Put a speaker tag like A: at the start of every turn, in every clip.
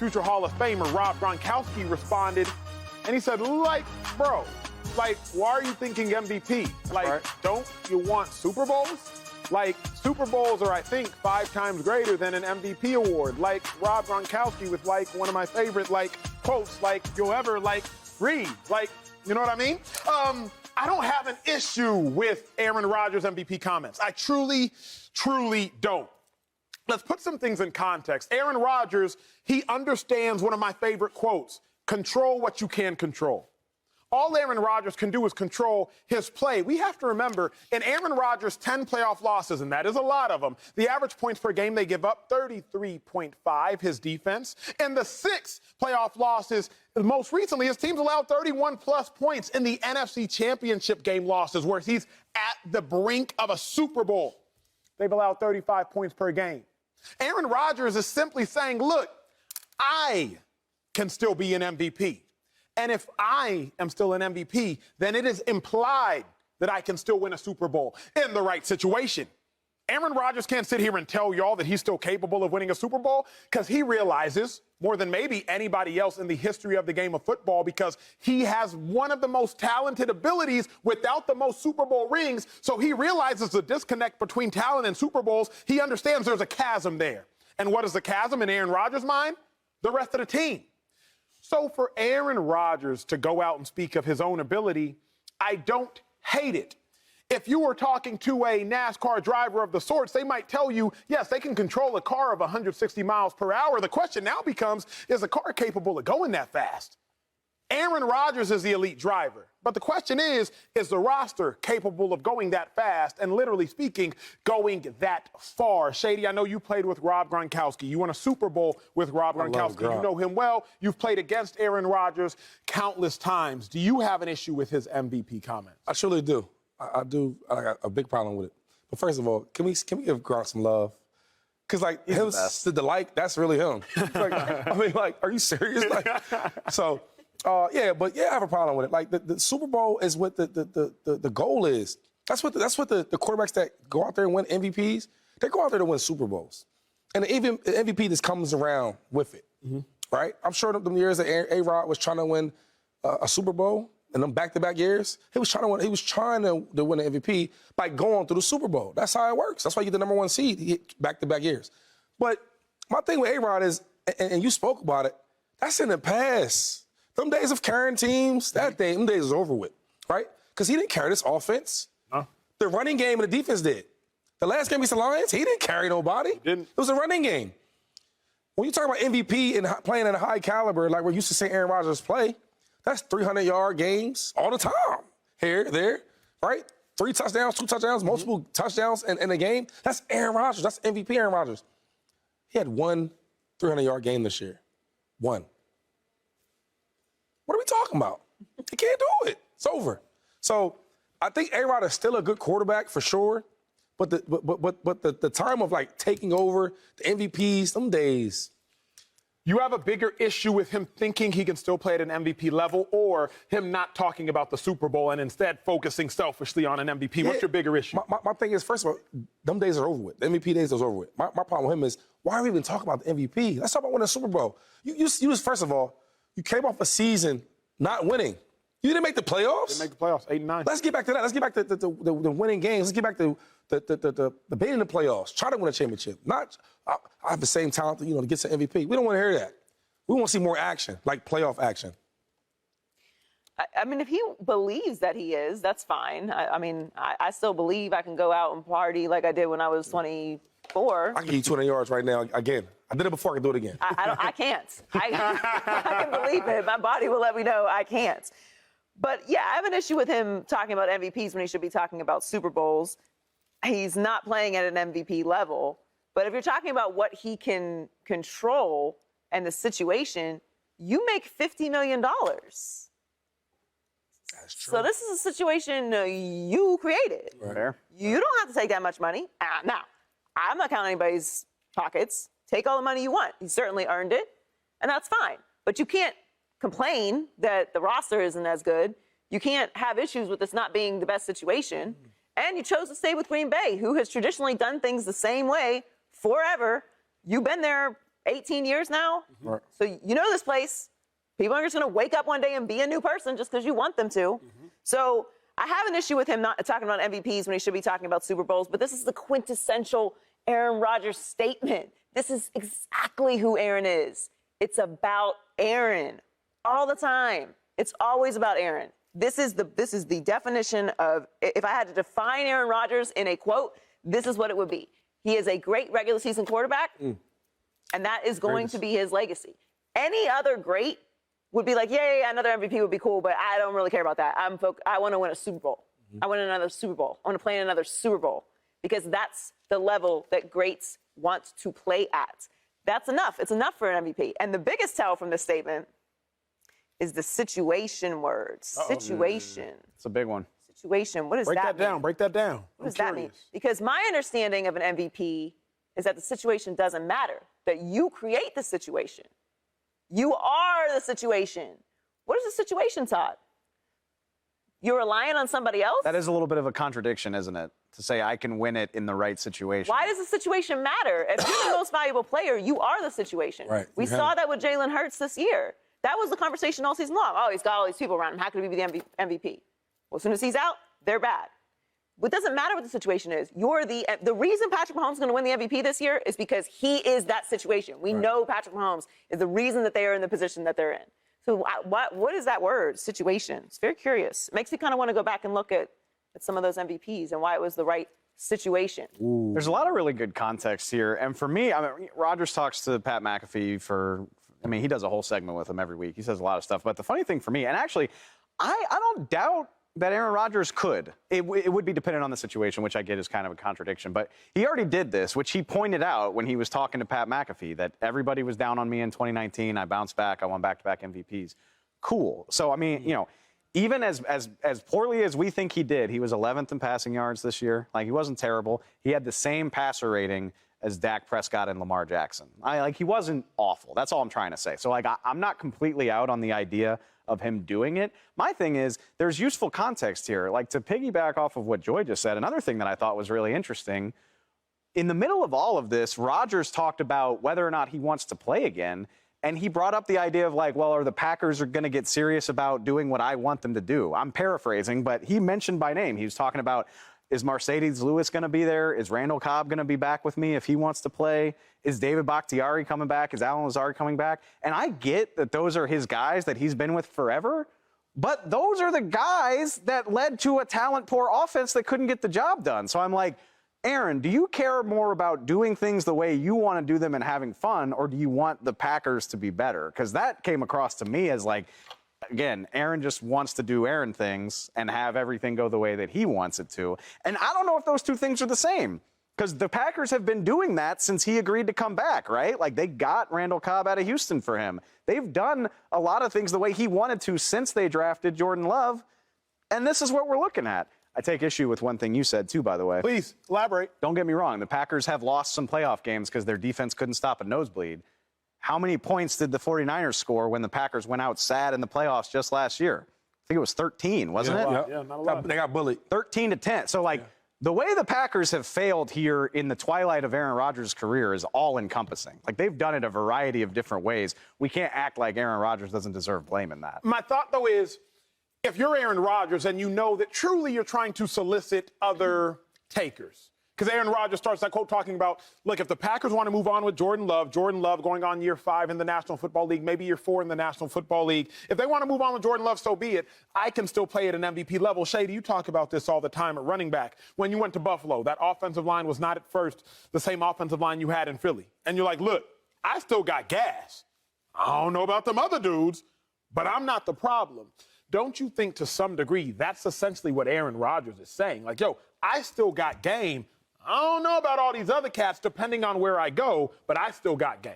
A: future Hall of Famer Rob Gronkowski responded, and he said, bro, why are you thinking MVP? Don't you want Super Bowls? Super Bowls are, I think, 5 times greater than an MVP award. Rob Gronkowski with, one of my favorite, quotes, you'll ever, read. You know what I mean? I don't have an issue with Aaron Rodgers' MVP comments. I truly, truly don't. Let's put some things in context. Aaron Rodgers, he understands one of my favorite quotes, control what you can control. All Aaron Rodgers can do is control his play. We have to remember, in Aaron Rodgers' 10 playoff losses, and that is a lot of them, the average points per game they give up, 33.5, his defense. In the 6 playoff losses, most recently, his team's allowed 31-plus points in the NFC Championship game losses, where he's at the brink of a Super Bowl. They've allowed 35 points per game. Aaron Rodgers is simply saying, look, I can still be an MVP. And if I am still an MVP, then it is implied that I can still win a Super Bowl in the right situation. Aaron Rodgers can't sit here and tell y'all that he's still capable of winning a Super Bowl because he realizes, more than maybe anybody else in the history of the game of football, because he has one of the most talented abilities without the most Super Bowl rings. So he realizes the disconnect between talent and Super Bowls. He understands there's a chasm there. And what is the chasm in Aaron Rodgers' mind? The rest of the team. So for Aaron Rodgers to go out and speak of his own ability, I don't hate it. If you were talking to a NASCAR driver of the sorts, they might tell you, yes, they can control a car of 160 miles per hour. The question now becomes, is the car capable of going that fast? Aaron Rodgers is the elite driver. But the question is the roster capable of going that fast and, literally speaking, going that far? Shady, I know you played with Rob Gronkowski. You won a Super Bowl with Rob Gronkowski. You know him well. You've played against Aaron Rodgers countless times. Do you have an issue with his MVP comments?
B: I surely do. I do. I got a big problem with it. But first of all, can we give Gronk some love? Because, him, that's really him. Are you serious? I have a problem with it. The Super Bowl is what the goal is. That's what the quarterbacks that go out there and win MVPs, they go out there to win Super Bowls. And the MVP just comes around with it, right? I'm sure them years that A-Rod was trying to win a Super Bowl, and them back-to-back years, he was trying to win an MVP by going through the Super Bowl. That's how it works. That's why you get the number 1 seed back-to-back years. But my thing with A-Rod is, and you spoke about it, that's in the past. Them days of carrying teams, them days is over with, right? Because he didn't carry this offense. Huh? The running game and the defense did. The last game against the Lions, he didn't carry nobody. He didn't. It was a running game. When you talk about MVP and playing at a high caliber, like we're used to seeing Aaron Rodgers play, that's 300-yard games all the time. Here, there, right? 3 touchdowns, 2 touchdowns, multiple touchdowns in a game. That's Aaron Rodgers. That's MVP Aaron Rodgers. He had 1 300-yard game this year. 1. What are we talking about? He can't do it. It's over. So I think A-Rod is still a good quarterback for sure, but the time of taking over the MVPs, some days.
A: You have a bigger issue with him thinking he can still play at an MVP level, or him not talking about the Super Bowl and instead focusing selfishly on an MVP? Yeah. What's your bigger issue?
B: My thing is, first of all, them days are over with. The MVP days are over with. My problem with him is, why are we even talking about the MVP? Let's talk about winning a Super Bowl. You first of all, you came off a season not winning. You didn't make the playoffs?
A: Didn't make the playoffs, 8 and 9.
B: Let's get back to that. Let's get back to the winning games. Let's get back to the being in the playoffs. Try to win a championship. Not, I have the same talent, to get to MVP. We don't want to hear that. We want to see more action, like playoff action.
C: I mean, if he believes that he is, that's fine. I still believe I can go out and party like I did when I was 24.
B: I can get you 200 yards right now again. I did it before, I can do it again.
C: I can't. I can believe it. My body will let me know I can't. But, yeah, I have an issue with him talking about MVPs when he should be talking about Super Bowls. He's not playing at an MVP level. But if you're talking about what he can control and the situation, you make $50 million.
B: That's true.
C: So this is a situation you created.
A: Right.
C: You don't have to take that much money. Now, I'm not counting anybody's pockets. Take all the money you want. You certainly earned it, and that's fine. But you can't complain that the roster isn't as good. You can't have issues with this not being the best situation. And you chose to stay with Green Bay, who has traditionally done things the same way forever. You've been there 18 years now.
B: Right.
C: So you know this place. People aren't just going to wake up one day and be a new person just because you want them to. So I have an issue with him not talking about MVPs when he should be talking about Super Bowls, but this is the quintessential Aaron Rodgers statement. This is exactly who Aaron is. It's about Aaron all the time. It's always about Aaron. This is the definition of, if I had to define Aaron Rodgers in a quote, this is what it would be. He is a great regular season quarterback, and that is going to be his legacy. Any other great would be like, yeah, another MVP would be cool, but I don't really care about that. I want to win a Super Bowl. I want another Super Bowl. I want to play in another Super Bowl because that's the level that greats want to play at. That's enough. It's enough for an MVP. And the biggest tell from this statement is the situation word. Situation.
D: It's a big one.
C: Situation. What does
A: Break
C: that
A: that down.
C: mean?
A: Break that down.
C: What does that mean? Because my understanding of an MVP is that the situation doesn't matter, that you create the situation. You are the situation. What is the situation, Todd? You're relying on somebody else?
D: That is a little bit of a contradiction, isn't it? To say I can win it in the right situation.
C: Why does the situation matter? If you're the most valuable player, you are the situation.
B: Right.
C: We saw that with Jalen Hurts this year. That was the conversation all season long. Oh, he's got all these people around him. How could he be the MVP? Well, as soon as he's out, they're bad. But it doesn't matter what the situation is. You're the reason Patrick Mahomes is going to win the MVP this year is because he is that situation. We know Patrick Mahomes is the reason that they are in the position that they're in. So what is that word, situation? It's very curious. It makes me kind of want to go back and look at some of those MVPs and why it was the right situation.
D: There's a lot of really good context here. And for me, Rodgers talks to Pat McAfee he does a whole segment with him every week. He says a lot of stuff. But the funny thing for me, and actually, I don't doubt that Aaron Rodgers could. It would be dependent on the situation, which I get is kind of a contradiction. But he already did this, which he pointed out when he was talking to Pat McAfee, that everybody was down on me in 2019. I bounced back. I won back-to-back MVPs. Cool. So, even as poorly as we think he did, he was 11th in passing yards this year. Like, he wasn't terrible. He had the same passer rating as Dak Prescott and Lamar Jackson. He wasn't awful. That's all I'm trying to say. So, I'm not completely out on the idea of him doing it. My thing is, there's useful context here. To piggyback off of what Joy just said, another thing that I thought was really interesting, in the middle of all of this, Rodgers talked about whether or not he wants to play again, and he brought up the idea of are the Packers going to get serious about doing what I want them to do? I'm paraphrasing, but he mentioned by name. He was talking about, is Mercedes Lewis going to be there? Is Randall Cobb going to be back with me if he wants to play? Is David Bakhtiari coming back? Is Alan Lazard coming back? And I get that those are his guys that he's been with forever, but those are the guys that led to a talent-poor offense that couldn't get the job done. So I'm like, Aaron, do you care more about doing things the way you want to do them and having fun, or do you want the Packers to be better? Because that came across to me as again, Aaron just wants to do Aaron things and have everything go the way that he wants it to. And I don't know if those two things are the same, because the Packers have been doing that since he agreed to come back, right? They got Randall Cobb out of Houston for him. They've done a lot of things the way he wanted to since they drafted Jordan Love. And this is what we're looking at. I take issue with one thing you said, too, by the way.
A: Please, elaborate.
D: Don't get me wrong. The Packers have lost some playoff games because their defense couldn't stop a nosebleed. How many points did the 49ers score when the Packers went out sad in the playoffs just last year? I think it was 13, wasn't it?
A: Yeah, not a lot.
B: They got bullied.
D: 13-10. So, the way the Packers have failed here in the twilight of Aaron Rodgers' career is all-encompassing. They've done it a variety of different ways. We can't act like Aaron Rodgers doesn't deserve blame in that.
A: My thought, though, is if you're Aaron Rodgers and you know that truly you're trying to solicit other takers, because Aaron Rodgers starts that quote talking about, look, if the Packers want to move on with Jordan Love going on year 5 in the National Football League, maybe year 4 in the National Football League. If they want to move on with Jordan Love, so be it. I can still play at an MVP level. Shady, you talk about this all the time at running back. When you went to Buffalo, that offensive line was not at first the same offensive line you had in Philly. And you're like, look, I still got gas. I don't know about them other dudes, but I'm not the problem. Don't you think to some degree that's essentially what Aaron Rodgers is saying? I still got game. I don't know about all these other cats, depending on where I go, but I still got game.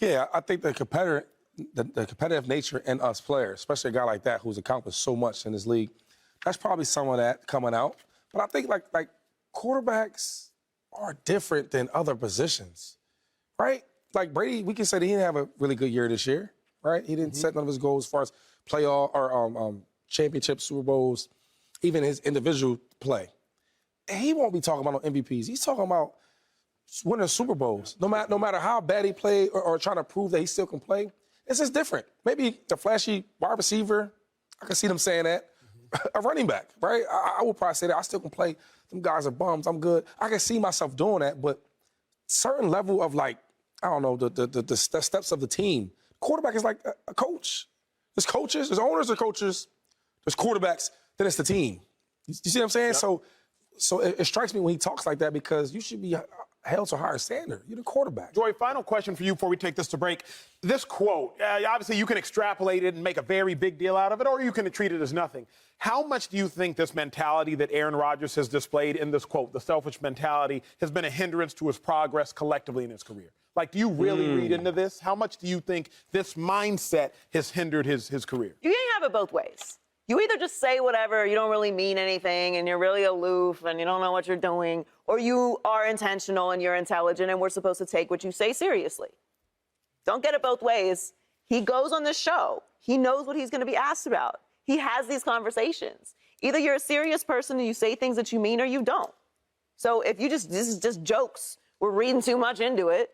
B: Yeah, I think the competitive nature in us players, especially a guy like that who's accomplished so much in this league, that's probably some of that coming out. But I think like quarterbacks are different than other positions, right? Brady, we can say that he didn't have a really good year this year, right? He didn't set none of his goals as far as playoff or championship, Super Bowls, even his individual play. And he won't be talking about no MVPs. He's talking about winning Super Bowls. No matter how bad he played or trying to prove that he still can play, it's just different. Maybe the flashy wide receiver, I can see them saying that. A running back, right? I would probably say that. I still can play. Them guys are bums. I'm good. I can see myself doing that, but certain level of like, I don't know, the steps of the team. Quarterback is like a coach. There's coaches, there's owners, there's coaches, there's quarterbacks, then it's the team. You see what I'm saying? Yep. So it strikes me when he talks like that because you should be held to a higher standard. You're the quarterback.
A: Joy, final question for you before we take this to break. This quote, obviously you can extrapolate it and make a very big deal out of it, or you can treat it as nothing. How much do you think this mentality that Aaron Rodgers has displayed in this quote, the selfish mentality, has been a hindrance to his progress collectively in his career? Like, do you really read into this? How much do you think this mindset has hindered his career?
C: You can't have it both ways. You either just say whatever, you don't really mean anything, and you're really aloof, and you don't know what you're doing, or you are intentional and you're intelligent, and we're supposed to take what you say seriously. Don't get it both ways. He goes on this show. He knows what he's going to be asked about. He has these conversations. Either you're a serious person and you say things that you mean, or you don't. So if this is just jokes, we're reading too much into it,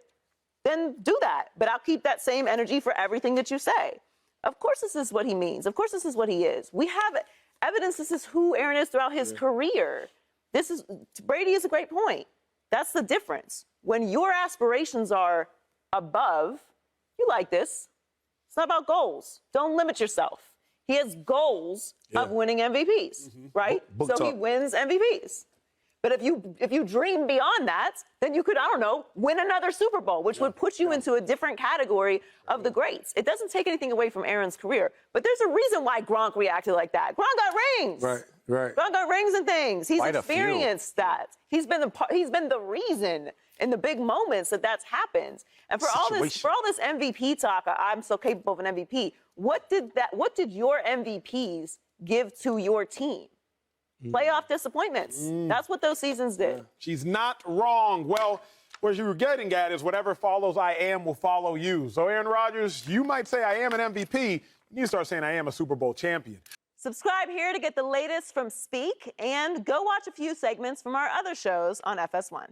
C: then do that. But I'll keep that same energy for everything that you say. Of course this is what he means. Of course this is what he is. We have evidence this is who Aaron is throughout his career. Brady is a great point. That's the difference. When your aspirations are above, you like this. It's not about goals. Don't limit yourself. He has goals of winning MVPs, right? So he wins MVPs. But if you dream beyond that, then you could, I don't know, win another Super Bowl, which would put you into a different category of the greats. It doesn't take anything away from Aaron's career. But there's a reason why Gronk reacted like that. Gronk got rings.
B: Right.
C: Gronk got rings and things. He's experienced that. He's been the reason in the big moments that's happened. And for all this MVP talk, I'm so capable of an MVP. What did your MVPs give to your team? Playoff disappointments. That's what those seasons did.
A: She's not wrong. Well, what you were getting at is whatever follows I am will follow you. So, Aaron Rodgers, you might say I am an MVP. You need to start saying I am a Super Bowl champion.
C: Subscribe here to get the latest from Speak, and go watch a few segments from our other shows on FS1.